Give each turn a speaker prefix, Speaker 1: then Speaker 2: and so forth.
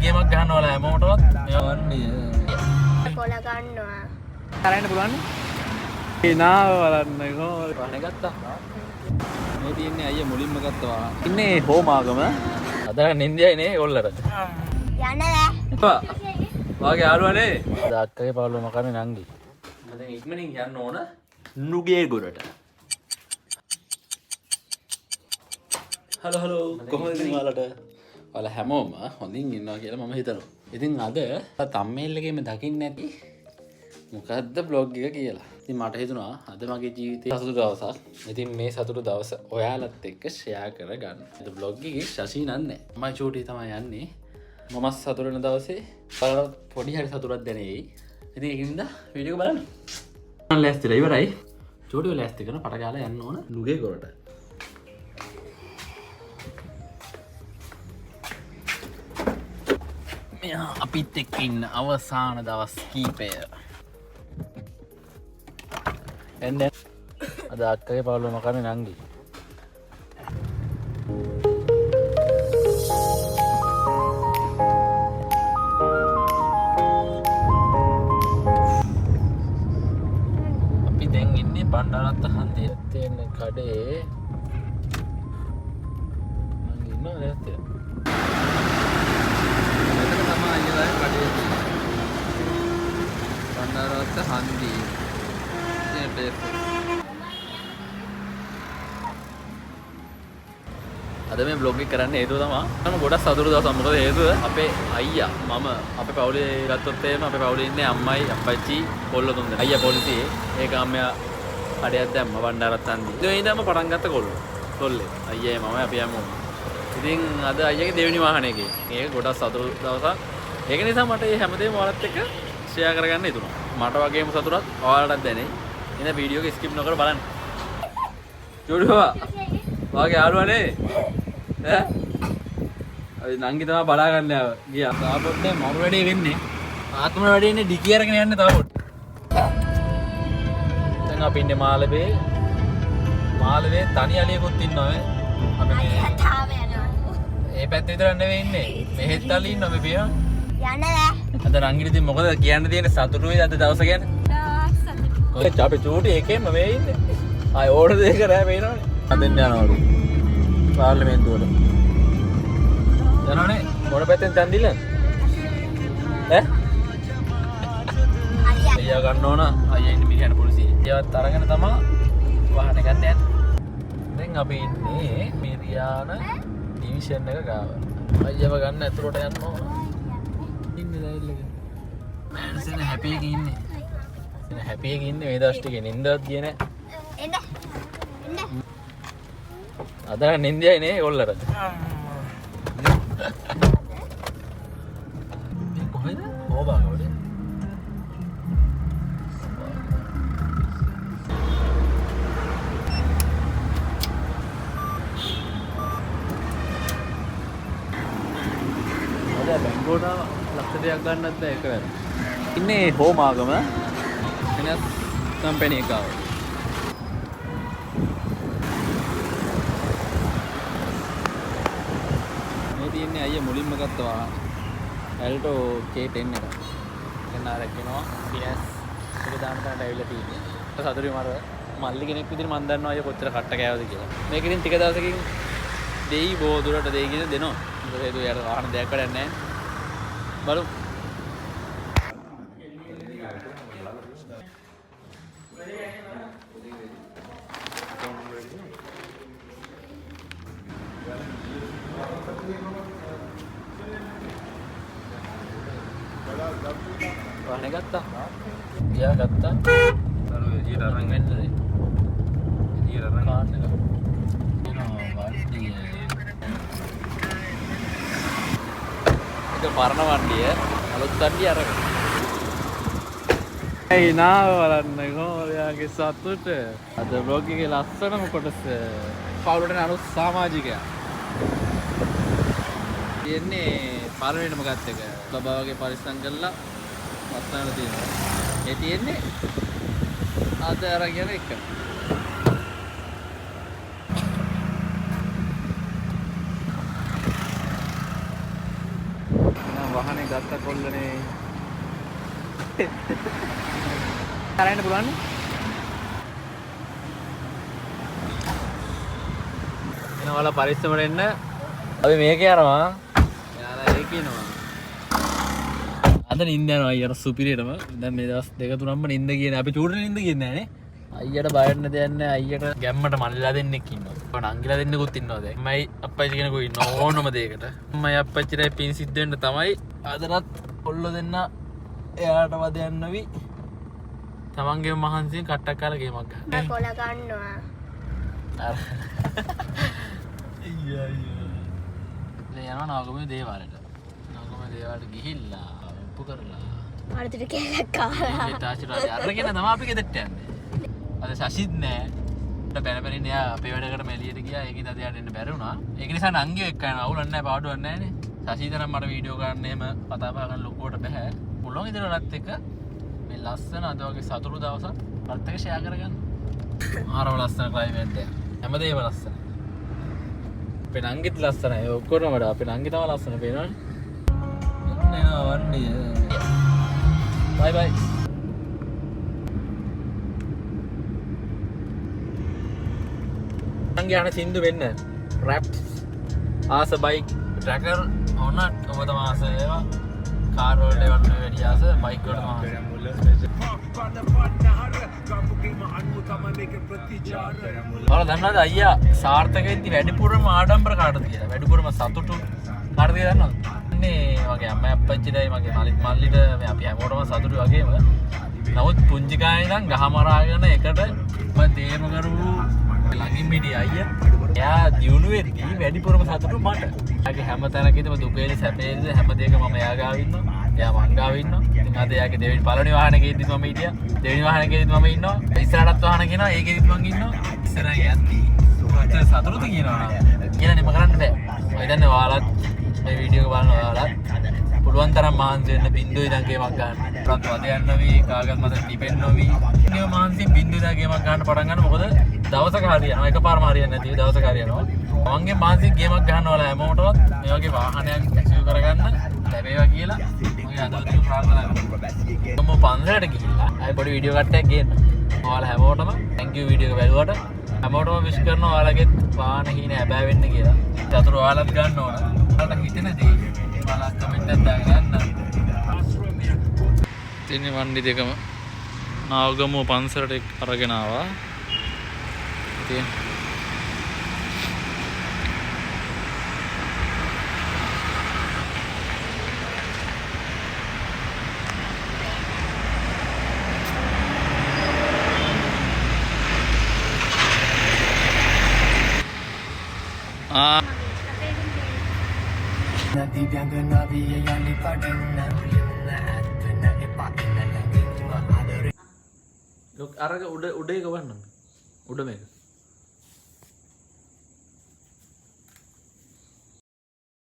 Speaker 1: ගේමක් ගහන්න ඕන හැමෝටවත් මේ වන්නේ
Speaker 2: කොල ගන්නවා.
Speaker 1: කරන්න පුළුවන් නේ නාව බලන්න කොහොමද වහන ගත්තා මේ තියන්නේ අයියා මුලින්ම ගත්තා ඉන්නේ හෝමාගම අද නින්දයයි නේ ඔල්ලට
Speaker 2: යන්න බෑ.
Speaker 1: වාගේ යාළුවනේ දාක්කගේ පවුලම කරන්නේ නංගි දැන් ඉක්මනින් යන්න ඕන නුගේ ගොඩට හලෝ කොහොමද ඉතින් ඔයාලට ඔයාලා හැමෝම හොඳින් ඉන්නවා කියලා මම හිතනවා ඉතින් අද තම්මේල් එකේම දකින්න නැති මොකද්ද බ්ලොග් එක කියලා ඉතින් මට හිතුණා අද මගේ ජීවිතේ සතුටු දවසක් ඉතින් මේ සතුටු දවස ඔයාලත් එක්ක ෂෙයා කරගන්න ඉතින් බ්ලොග් එකේ ශෂී නන්නේ මම චූටි තමයි යන්නේ මම සතුටු වෙන දවසේ ඔයාලට පොඩි හරි සතුටක් දැනෙයි ඉතින් ඒකින්ද වීඩියෝ බලන්න මම ලෑස්තිලා ඉවරයි චූටිව ලෑස්ති කරන පට ගාලා යන්න ඕන නුගේ ගොඩට මෙයා අපිත් එක්ක ඉන්න අවසාන දවස් කීපය එන්න අද අක්කගේ පවුලම කරන්නේ නංගි අපි දැන් ඉන්නේ බණ්ඩාරත්ත හන්දියේ තියෙන කඩේ මං ඉන්නවා නැත්තේ බණ්ඩාරත්ත හන්දියේ අද මේ බ්ලොග් එක කරන්න හේතුව තමයි ගොඩක් සතුටු දවසක් මොකද හේතුව අපේ අයියා මම අපේ පවුලේ ගත්තොත් එහෙම අපේ පවුලේ ඉන්නේ අම්මයි අප්පච්චි කොල්ලෝ තුන්දෙනා අයියා පොලිසියේ ඒක අම්මයා කඩයක් දැම්ම බණ්ඩාරත්ත හන්දියේ ඒ ඉඳන්ම පටන් ගත්ත කොල්ලේ අයියායි මමයි අපි හැමෝම ඉතින් අද අයියාගේ දෙවෙනි වාහනයකේ ඒක ගොඩක් සතුටු දවසක් ඒක නිසා මට මේ හැමදේම ඔයාලත් එක්ක ෂෙයා කරගන්න හිතුණා මට වගේම සතුටක් ඔයාලටත් දැනේ ඉතින් වීඩියෝ එක ස්කිප් නොකර බලන්න චූඩුවා වාගේ යාළුවනේ ඈ අයි නංගි තමයි බලා ගන්න ආව ගියා තාපොත් දැන් මම වැඩේ වෙන්නේ ආත්ම වැඩේ ඉන්නේ ඩිකි අරගෙන යන්නේ තාපොත් දැන් අපි ඉන්නේ මාළවේ තනි අලියෙකුත් ඉන්නවා අපි මේ
Speaker 2: තාම යනවා.
Speaker 1: ඒ පැත්තේ විතර නෙවෙයි ඉන්නේ මෙහෙත් අලි ඉන්නවා මේ පියා
Speaker 2: යන්න බෑ.
Speaker 1: අද නංගිට ඉතින් මොකද කියන්න තියෙන්නේ සතුටුයි අද දවස ගැන කොහෙද අපි චූටි එකෙන්ම මේ ඉන්නේ ආය ඕන දෙයක රෑ වෙනවනේ අදෙන් යනවලු පාර්ලිමේන්තුවට යනවනේ මොන පැත්තෙන් තන් දිල්ල ඈ අයියා ගන්න ඕන අයියා ඉන්නේ මිරියන පොලිසියේ ඒවත් අරගෙන තමයි වාහන ගන්න යන්නේ දැන් අපි ඉන්නේ මිරියාන ඩිවිෂන් එක ගාව අයියාව ගන්න ඇතුළට යන්න ඕන ඉන්නේ දැයිල්ල එක මෑන්සන් හැපි එකේ ඉන්නේ හැපි එකේ ඉන්නේ මේ දවස් ටිකේ නින්දවත් ගියේ නෑ
Speaker 2: එන්න.
Speaker 1: අද නින්දයයි නේ ඔල්ලට මේ කොහෙද ඕබාගවලේ අද බැංකුවට ලක්ෂ දෙකක් ගන්නත් බෑ එකවර ඉන්නේ හෝමාගම වෙනස් කම්පැනි එකක් තියන්නේ අයියා මුලින්ම ගත්තා ඇල්ටෝ K10 එක. එන්න ආරක්කනවා පිනස් එක දාන්න තැනට ඇවිල්ලා තියෙන්නේ. සතුටුයි මර මල්ලි කෙනෙක් විදිහට මම දන්නවා අයියා කොච්චර කට්ට කෑවද කියලා. මේක ඉතින් ටික දවසකින් දෙයි බොහෝ දුරට දෙයි කියන දෙනවා. මොකද ඒක යාර වාහන දෙයක් වැඩක් නැහැ. බලමු. වාහනේ ගත්තා. ගියා ගත්තා. අර එළියට අරන් වෙන්නද? එළියට අරන් කාන්න එක. එනවා වන්දිය. ඒක පරණ වන්දිය. අලුත් වන්දිය අරගෙන. ඒ නාව බලන්න කොහොමද යාගේ සතුට. අද බ්ලොග් එකේ ලස්සනම කොටස. පවුලට අලුත් සමාජිකයා. ඉන්නේ පළවෙනිම ගත්ත එක. බබා වගේ පරිස්සම් කරලා වස්නාල තියෙනවා. ඒ තියෙන්නේ අද අරගෙන එක. වාහනේ ගත්ත කොල්ලනේ. කරන්න පුළුවන් නේ? එනවල පරිස්සමට එන්න. අපි මේක යනවා. එයාලා ඒක කියනවා. අද නිින්ද යනවා අයියට සුපිරියටම. දැන් මේ දවස් දෙක තුනක්ම නිින්ද කියන්නේ. අපි චූටි නිින්ද කියන්නේ නැහැ නේ. අයියට බයන්න දෙයක් නැහැ. අයියට ගැම්මට මල්ලිලා දෙන්නෙක් ඉන්නවා. නංගිලා දෙන්නෙකුත් ඉන්නවා දැන්. මයි අප්පච්චි කෙනෙකුත් ඉන්නවා ඕනම දෙයකට. මයි අප්පච්චිටයි පින් සිද්ධ වෙන්න තමයි අදටත් කොල්ල දෙන්න එයාට වද යන්නවි. තමන්ගේ මහන්සියෙන් කට්ටක් කාලා ගේමක් ගන්න.
Speaker 2: කොල ගන්නවා.
Speaker 1: අර අයියා යනවා නාගමේ දේවාලයට. නාගමේ දේවාලයට ගිහිල්ලා උපු කරලා
Speaker 2: ආරතිට කෑලක් කාලා.
Speaker 1: ඒත් ආශිර්වාද අරගෙන තමයි අපි ගෙදරට යන්නේ. අද සසිත් නෑ. බැන බැනින් එයා අපේ වැඩකට මෙලියට ගියා. ඒකින් අද යාට එන්න බැරි වුණා. ඒක නිසා නංගියෝ එක්ක යනවා. අවුලක් නෑ පාඩුවක් නෑනේ. සසිත නම් මට වීඩියෝ ගන්න එහෙම කතා බහ ගන්න ලොකුවට බෑ. පුළුවන් ඉතින්වත් එක්ක මේ ලස්සන අද වගේ සතුරු දවසක් පත් එක ෂෙයා කරගන්න. ආරව ලස්සන ක්ලයිමේට් එක. හැමදේම ලස්සන. අපේ නංගිත් ලස්සනයි. ඔක්කොම වඩා අපේ නංගි තම ලස්සන පේනවනේ. එනවා වන්නේ. බයි බයි. නංගි යන සින්දු වෙන්න. රැප් ආස බයික් ට්‍රැකර් ඕන ඔබ තමයි ආස ඒවා. කාර් වලට වන්න වැඩි ආස බයික් වලට ආස. ඔයාලා දන්නවද අයියා සාර්ථකෙද්දි වැඩිපුරම ආඩම්බර කාටද කියලා? වැඩිපුරම සතුටු කාටද කියලා දන්නවද? මේ වගේ අම්මයි අප්පච්චිටයි මගේ මල්ලිට මේ අපි හැමෝටම සතුටු වගේම නමුත් පුංචි කාලේ ඉඳන් ගහමරාගෙන එකට මම තේරුම් කරු ළඟින් මිඩිය අයියා එයා දියුණු වෙද්දී වැඩිපුරම සතුටු මට. එයාගේ හැම තැනකදීම දුකේදී සැපේදී හැම දෙයකම මම එයා ගාව ඉන්නවා. එයා මං ගාව ඉන්නවා. ඉතින් අද එයාගේ දෙවෙනි පළවෙනි වාහනේකෙදිත් මම හිටියා. දෙවෙනි වාහනේකෙදිත් මම ඉන්නවා. ඉස්සරහටත් වාහන කියනවා. ඒකෙදිත් මං ඉන්නවා. ඉස්සරහ යද්දී සතුටුද කියනවා නේද? කියලානේ මම කරන්න බෑ. මම හිතන්නේ ඔයාලත් මේ වීඩියෝ එක බලන ඔයාලත් පුළුවන් තරම් මහන්සි වෙන්න බින්දුවේ ඉඳන් ගේමක් ගන්න. ප්‍රත් වද යන්න නොවි කාගත් මත ඩිපෙන්ඩ් නොවි. මේ මහන්සි බින්දුවේ ඉඳන් ගේමක් ගන්න පටන් ගන්න. මොකද දවසක හරියනවා. එකපාරම හරියන්නේ නැතිව දවසක හරියනවා. මගේ මානසික ගේමක් ගන්නවා වල හැමෝටවත් මේ වගේ වාහනයක් ඇක්සිව් කරගන්න ලැබේවා කියලා මම අදට ප්‍රාර්ථනා කරනවා. මම පන්සලට ගිහිල්ලා ආයි පොඩි වීඩියෝ කට්ටයක් ගේන්න. ඔයාලා හැමෝටම thank you වීඩියෝ එක බැලුවට හැමෝටම විශ් කරනවා ඔයාලගේ වාහන හීන හැබෑ වෙන්න කියලා. ඒතර ඔයාලත් ගන්න ඕන. ඔයාලට හිතෙන දේ ඔයාලා කමෙන්ට් එකක් දාගෙන යන්න. තින්නේ වන්දි දෙකම නාවගමුව පන්සලට අරගෙන ආවා. ඉතින් අරක උඩ එක වන්න උඩ මේක